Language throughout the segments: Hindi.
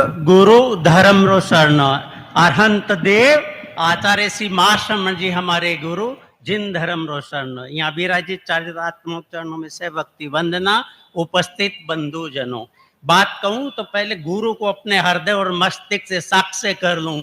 गुरु धर्म रो शरण अरहंत देव आचार्य श्री महाश्रमण जी हमारे गुरु जिन धर्म रो शरण। यहाँ विराजित चारित्रात्मक चरणों में से भक्ति वंदना। उपस्थित बंधु जनों, बात कहूं तो पहले गुरु को अपने हृदय और मस्तिष्क से साक्ष्य कर लूं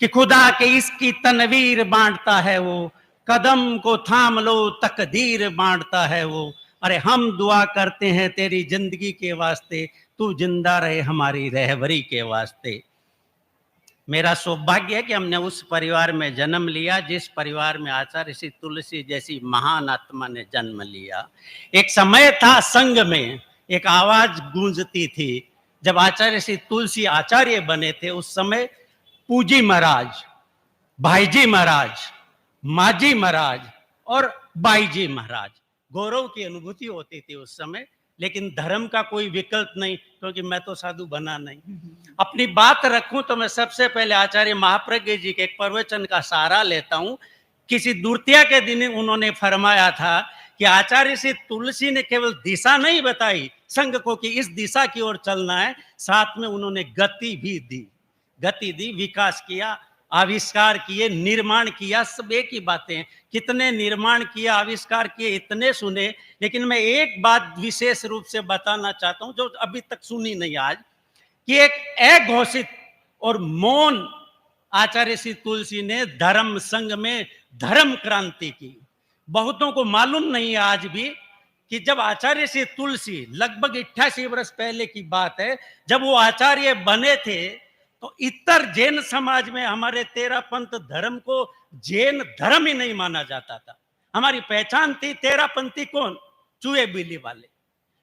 कि खुदा के इसकी तनवीर बांटता है वो, कदम को थाम लो तकदीर बांटता है वो। अरे हम दुआ करते हैं तेरी जिंदगी के वास्ते, तू जिंदा रहे हमारी रहबरी के वास्ते। मेरा सौभाग्य है कि हमने उस परिवार में जन्म लिया जिस परिवार में आचार्य श्री तुलसी जैसी महान आत्मा ने जन्म लिया। एक समय था संघ में एक आवाज गूंजती थी जब आचार्य श्री तुलसी आचार्य बने थे। उस समय पूजी महाराज, भाईजी महाराज, माजी महाराज और बाईजी महाराज, गौरव की अनुभूति होती थी उस समय। लेकिन धर्म का कोई विकल्प नहीं, क्योंकि मैं तो साधु बना नहीं। अपनी बात रखूं तो मैं सबसे पहले आचार्य महाप्रज्ञ जी के एक प्रवचन का सहारा लेता हूं। किसी दूतिया के दिन उन्होंने फरमाया था कि आचार्य श्री तुलसी ने केवल दिशा नहीं बताई संघ को कि इस दिशा की ओर चलना है, साथ में उन्होंने गति भी दी। गति दी, विकास किया, आविष्कार किए, निर्माण किया। सब एक ही बातें हैं। कितने निर्माण किया, आविष्कार किए, इतने सुने। लेकिन मैं एक बात विशेष रूप से बताना चाहता हूं जो अभी तक सुनी नहीं आज, कि एक अघोषित और मौन आचार्य श्री तुलसी ने धर्म संघ में धर्म क्रांति की। बहुतों को मालूम नहीं है आज भी कि जब आचार्य श्री तुलसी, लगभग 88 वर्ष पहले की बात है, जब वो आचार्य बने थे तो इतर जैन समाज में हमारे तेरा पंथ धर्म को जैन धर्म ही नहीं माना जाता था। हमारी पहचान थी तेरा पंथी कौन, चूहे बिल्ली वाले।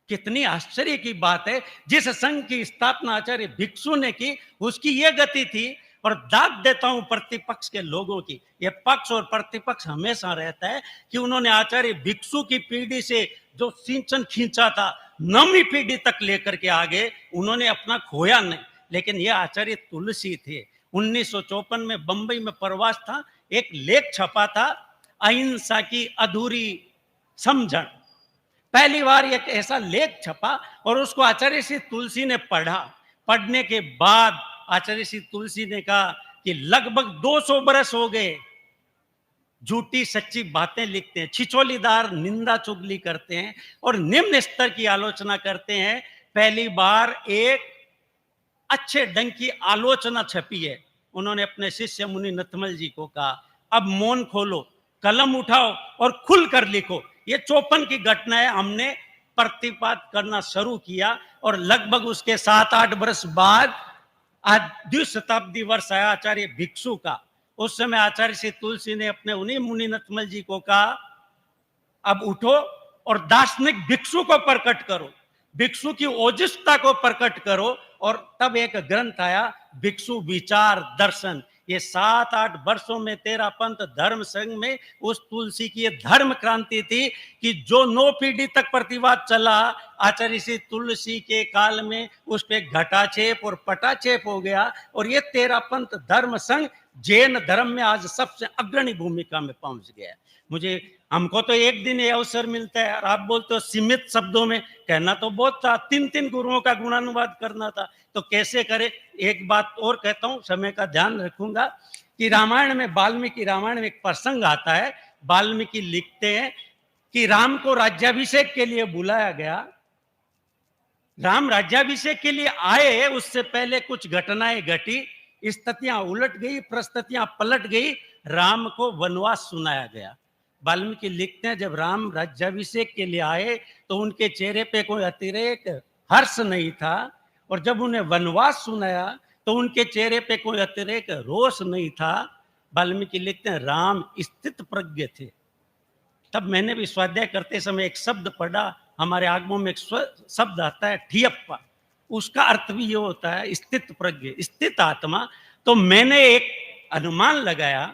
कितनी आश्चर्य की बात है, जिस संघ की स्थापना आचार्य भिक्षु ने की उसकी ये गति थी। और दाद देता हूं प्रतिपक्ष के लोगों की, ये पक्ष और प्रतिपक्ष हमेशा रहता है कि उन्होंने आचार्य भिक्षु की पीढ़ी से जो सिंचन खींचा था, 9वीं पीढ़ी तक लेकर के आगे उन्होंने अपना खोया नहीं। लेकिन ये आचार्य तुलसी थे। 1954 में बंबई में प्रवास था, एक लेख छपा था, अहिंसा की अधूरी समझन। पहली बार एक ऐसा लेख छपा और उसको आचार्य श्री तुलसी ने पढ़ा। पढ़ने के बाद आचार्य श्री तुलसी ने कहा कि लगभग 200 बरस हो गए झूठी सच्ची बातें लिखते हैं, छिछोलीदार निंदा चुगली करते हैं और निम्न स्तर की आलोचना करते हैं। पहली बार एक अच्छे ढंग की आलोचना छपी है। उन्होंने अपने शिष्य मुनि नथमल जी को कहा, अब मौन खोलो, कलम उठाओ और खुल कर लिखो। ये 54 की घटना है। हमने प्रतिपाद करना शुरू किया और लगभग उसके 7-8 वर्ष बाद आज द्विशताब्दी वर्ष आया आचार्य भिक्षु का। उस समय आचार्य श्री तुलसी ने अपने उन्हीं मुनि नथमल जी को कहा, अब उठो और दार्शनिक भिक्षु को प्रकट करो, भिक्षु की ओजस्ता को प्रकट करो। और तब एक ग्रंथ आया, भिक्षु विचार दर्शन। ये 7-8 वर्षों में तेरा पंथ धर्म संघ में उस तुलसी की ये धर्म क्रांति थी कि जो 9 पीढ़ी तक प्रतिवाद चला, आचार्य श्री तुलसी के काल में उस पे घटाक्षेप और पटाक्षेप हो गया। और ये तेरा पंथ धर्म संघ जैन धर्म में आज सबसे अग्रणी भूमिका में पहुंच गया। मुझे, हमको तो एक दिन ये अवसर मिलता है और आप बोलते हो सीमित शब्दों में, कहना तो बहुत था, 3 गुरुओं का गुणानुवाद करना था, तो कैसे करे। एक बात और कहता हूं, समय का ध्यान रखूंगा, कि रामायण में, वाल्मीकि रामायण में एक प्रसंग आता है। वाल्मीकि लिखते हैं कि राम को राज्याभिषेक के लिए बुलाया गया। राम राज्याभिषेक के लिए आए, उससे पहले कुछ घटनाएं घटी, स्थितियां उलट गई, परिस्थितियां पलट गई, राम को वनवास सुनाया गया। वाल्मीकि लिखते हैं जब राम राज्याभिषेक के लिए आए तो उनके चेहरे पे कोई अतिरेक हर्ष नहीं था, और जब उन्हें वनवास सुनाया तो उनके चेहरे पे कोई अतिरेक रोष नहीं था। वाल्मीकि लिखते हैं राम स्थित प्रज्ञ थे। तब मैंने भी स्वाध्याय करते समय एक शब्द पढ़ा, हमारे आगमों में एक शब्द आता है ठियप्पा, उसका अर्थ भी ये होता है स्थित प्रज्ञ, स्थित आत्मा। तो मैंने एक अनुमान लगाया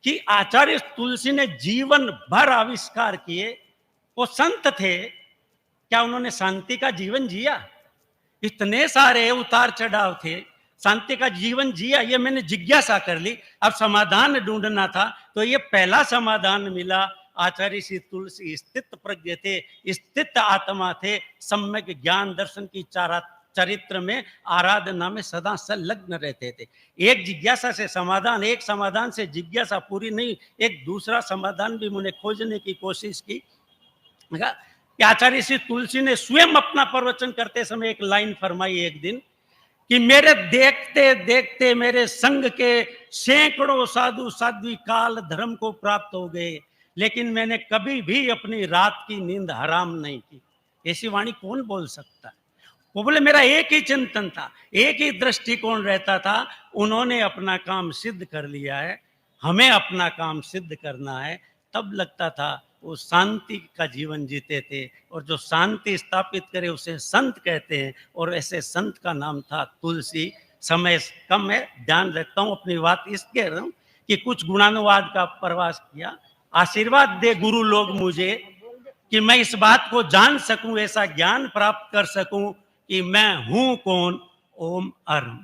कि आचार्य तुलसी ने जीवन भर आविष्कार किए, वो संत थे, क्या उन्होंने शांति का जीवन जिया? इतने सारे उतार चढ़ाव थे, शांति का जीवन जिया? ये मैंने जिज्ञासा कर ली। अब समाधान ढूंढना था तो ये पहला समाधान मिला। आचार्य श्री तुलसी स्थित प्रज्ञ थे, स्थित आत्मा थे, सम्यक ज्ञान दर्शन की चरित्र में, आराधना में सदा संलग्न रहते थे। एक जिज्ञासा से समाधान, एक समाधान से जिज्ञासा पूरी नहीं, एक दूसरा समाधान भी उन्हें खोजने की कोशिश की। कि आचार्य श्री तुलसी ने स्वयं अपना प्रवचन करते समय एक लाइन फरमाई एक दिन कि मेरे देखते देखते मेरे संग के सैकड़ों साधु साध्वी काल धर्म को प्राप्त हो गए, लेकिन मैंने कभी भी अपनी रात की नींद हराम नहीं की। ऐसी वाणी कौन बोल सकता है? वो बोले मेरा एक ही चिंतन था, एक ही दृष्टिकोण रहता था, उन्होंने अपना काम सिद्ध कर लिया है, हमें अपना काम सिद्ध करना है। तब लगता था वो शांति का जीवन जीते थे, और जो शांति स्थापित करे उसे संत कहते हैं, और ऐसे संत का नाम था तुलसी। समय कम है, ध्यान रखता हूँ अपनी बात इसके रहा हूँ कि कुछ गुणानुवाद का प्रवास किया। आशीर्वाद दे गुरु लोग मुझे कि मैं इस बात को जान सकूं, ऐसा ज्ञान प्राप्त कर सकूं कि मैं हूं कौन। ओम अरम।